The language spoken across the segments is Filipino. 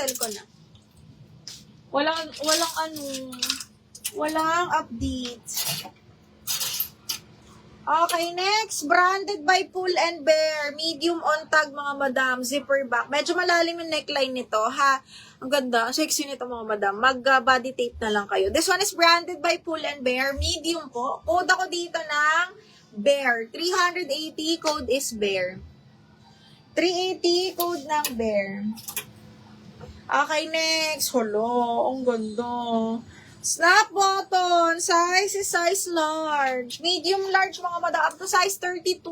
cancel ko na. Walang update. Okay, next. Branded by Pull and Bear. Medium on tag, mga madam. Zipper back. Medyo malalim yung neckline nito, ha? Ang ganda. Ang sexy nito, mga madam. Mag-body tape na lang kayo. This one is branded by Pull and Bear. Medium po. Code ako dito ng Bear. 380. Code is Bear. 380. Code ng Bear. Okay, next. Hello. Ang ganda. Snap button. Size is size large. Medium large, mga madam. Up to size 32.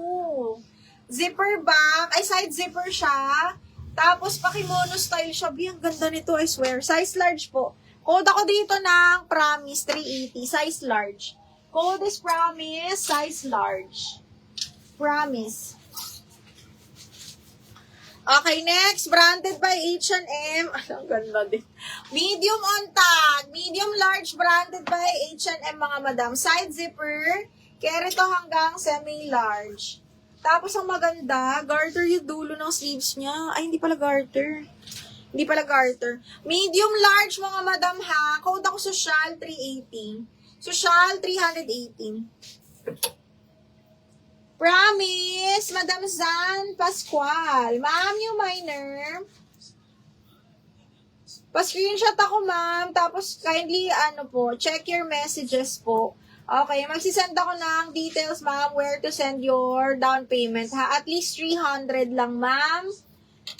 Zipper back. Ay, side zipper siya. Tapos, pakimono style siya. Ang ganda nito, I swear. Size large po. Code ako dito ng Promise 380. Size large. Code is Promise. Size large. Promise. Okay, next. Branded by H&M. Ang ganda din. Medium on tag. Medium large branded by H&M, mga madam. Side zipper. Carry to hanggang semi-large. Tapos ang maganda, garter yung dulo ng sleeves niya. Ay, hindi pala garter. Hindi pala garter. Medium large, mga madam, ha. Code ako social 380. Social 318. Promise, Madam Zan Pascual. Ma'am, yung minor. Pa-screenshot ako, ma'am. Tapos, kindly, check your messages po. Okay, magsisend ako ng details, ma'am, where to send your down payment, ha? At least 300 lang, ma'am.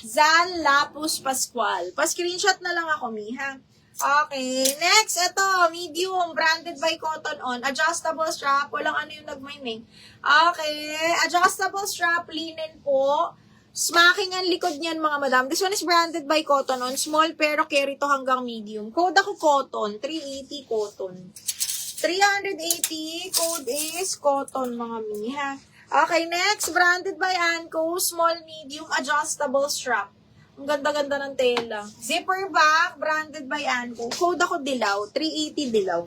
Zan Lapus Pascual. Pa-screenshot na lang ako, mi, ha? Okay, next, ito, medium, branded by Cotton On, adjustable strap, walang yung nagmiming. Okay, adjustable strap, linen po, smacking ang likod niyan, mga madam. This one is branded by Cotton On, small pero carry to hanggang medium. Code ako cotton, 380 cotton. 380, code is cotton, mga mi, ha. Okay, next, branded by Anco, small, medium, adjustable strap. Ang ganda-ganda ng tela. Zipper back, branded by Anco. Code ako Dilaw, 380 Dilaw.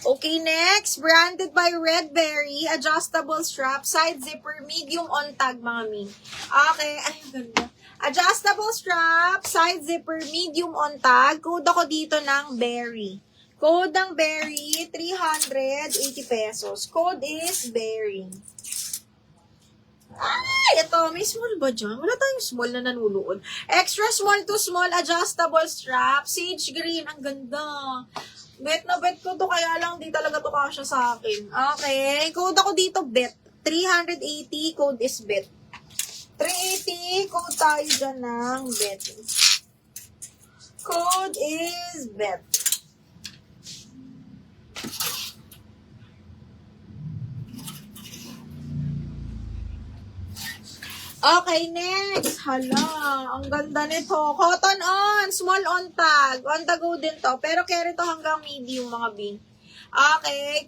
Okay, next, branded by Redberry, adjustable strap, side zipper, medium on tag, mga mi. Okay, ay, ang ganda. Adjustable strap, side zipper, medium on tag. Code ako dito ng Berry. Code ng Berry, 380 pesos. Code is Berry. Ay, ito, may small ba dyan? Wala tayong small na nanunood. Extra small to small, adjustable strap, sage green, ang ganda. Bet na bet ko to, kaya lang di talaga to kasya sa akin. Okay, code ako dito, bet. 380, code is bet. 380, code tayo dyan ng bet. Code is bet. Okay, next. Hala, ang ganda nito. Cotton On, small on tag. On the go din to. Pero carry to hanggang medium, mga B. Okay.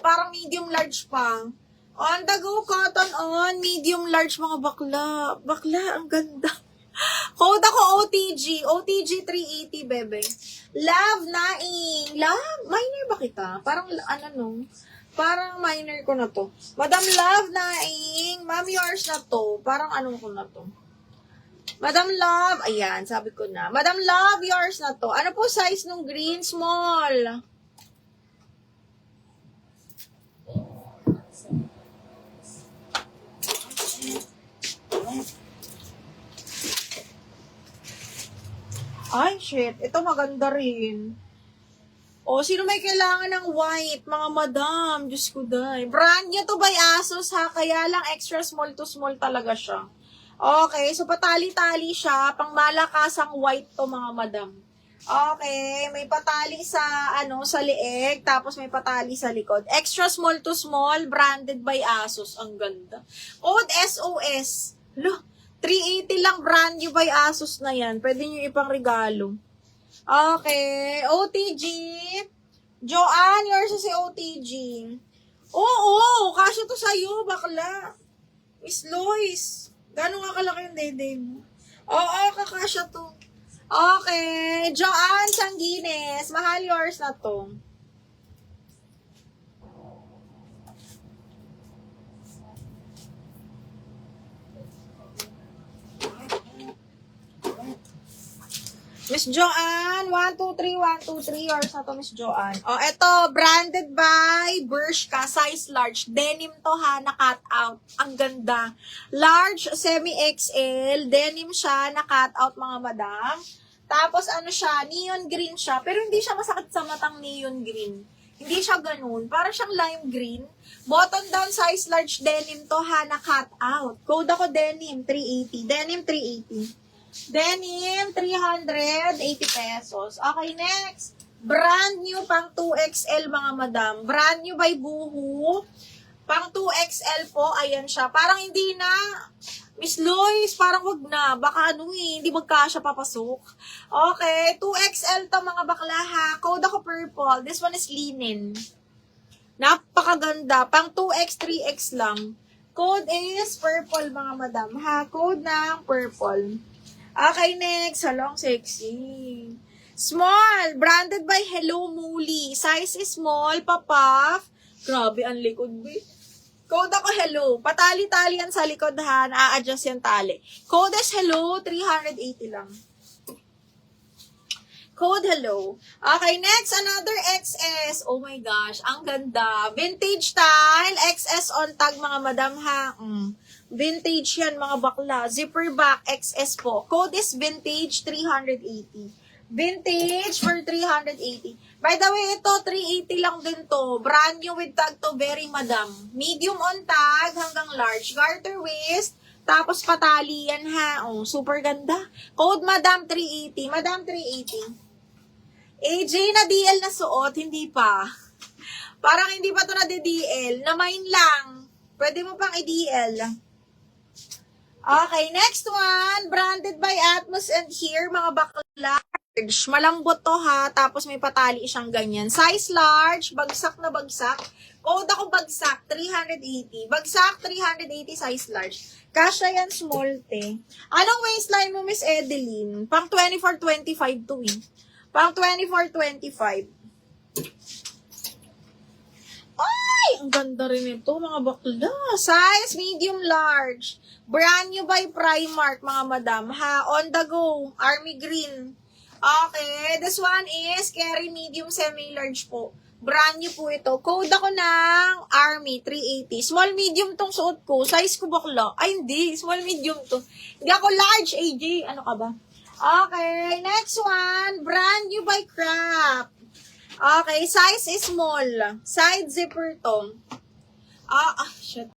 Parang medium large pa. On the go, cotton on, medium large, mga bakla. Bakla, ang ganda. Code ako OTG. OTG 380, bebe. Love, naing. Love, minor ba kita? Parang, parang minor ko na to. Madam Love, naing. Ma'am, yours na to. Parang ko na to. Madam Love, ayan, sabi ko na. Madam Love, yours na to. Ano po size nung green? Small. Ay, shit. Ito maganda rin. O, sino may kailangan ng white? Mga madam, Diyos ko day. Brand niya to by Asos, ha? Kaya lang extra small to small talaga siya. Okay, so patali-tali siya. Pang malakasang white to, mga madam. Okay, may patali sa, sa leeg. Tapos may patali sa likod. Extra small to small, branded by Asos. Ang ganda. Code SOS. Look, 380 lang, brand new by Asos na yan. Pwede nyo ipang regalo. Okay, OTG. Joanne, yours si OTG. Oo, kasya to sa'yo, bakla. Miss Lois, gano'n nga kalaki yung dede mo? Oo, kakasya to. Okay, Joanne Sanguines, mahal yours na to. Miss Joanne, 123, 123, yours na to, Miss Joanne. O, eto, branded by Bershka, size large. Denim to ha, na cut out. Ang ganda. Large, semi-XL, denim siya, na cut out mga madam. Tapos ano siya, neon green siya, pero hindi siya masakit sa matang neon green. Hindi siya ganun. Para siyang lime green. Button down size large denim to ha, na cut out. Code ako denim, 380. Denim, 380. Denim, 380 pesos. Okay, next. Brand new pang 2XL mga madam. Brand new by Boohoo. Pang 2XL po, ayan siya. Parang hindi na, Miss Lois, parang wag na. Baka hindi magkasya papasok. Okay, 2XL to mga bakla ha. Code ako purple. This one is linen. Napakaganda. Pang 2X, 3X lang. Code is purple mga madam ha. Code ng purple. Okay, next. Salong sexy. Small. Branded by Hello Muli. Size is small. Papuff. Grabe, ang likod, be. Code ako hello. Patali-tali yan sa likod ha. Na-adjust yung tali. Code is hello. 380 lang. Code hello. Okay, next. Another XS. Oh my gosh. Ang ganda. Vintage style. XS on tag mga madam ha. Vintage yan mga bakla. Zipper back XS po. Code is vintage 380. Vintage for 380. By the way, ito 380 lang din to. Brand new with tag to, very madam. Medium on tag hanggang large. Garter waist. Tapos patali yan ha. Oh, super ganda. Code madam 380. Madam 380. AJ na DL na suot, hindi pa. Parang hindi pa to na DL. Na mine lang. Pwede mo pang i-DL. Okay, next one. Branded by Atmos and here, mga bakla. Malambot to ha. Tapos may patali siyang ganyan. Size large. Bagsak na bagsak. Code ako bagsak. 380. Bagsak 380 size large. Kasha yan small te. Anong waistline mo, Miss Edeline? Pang 24-25 to eh. Pang 24-25. Ay! Ang ganda rin ito, mga bakla. Size medium large. Brand new by Primark, mga madam. Ha, on the go. Army green. Okay, this one is carry medium semi-large po. Brand new po ito. Code ako ng Army 380. Small medium tong suot ko. Size ko bakla. Ay, hindi. Small medium to. Hindi ako large, AJ. Ano ka ba? Okay, next one. Brand new by Crap. Okay, size is small. Side zipper to. Shit.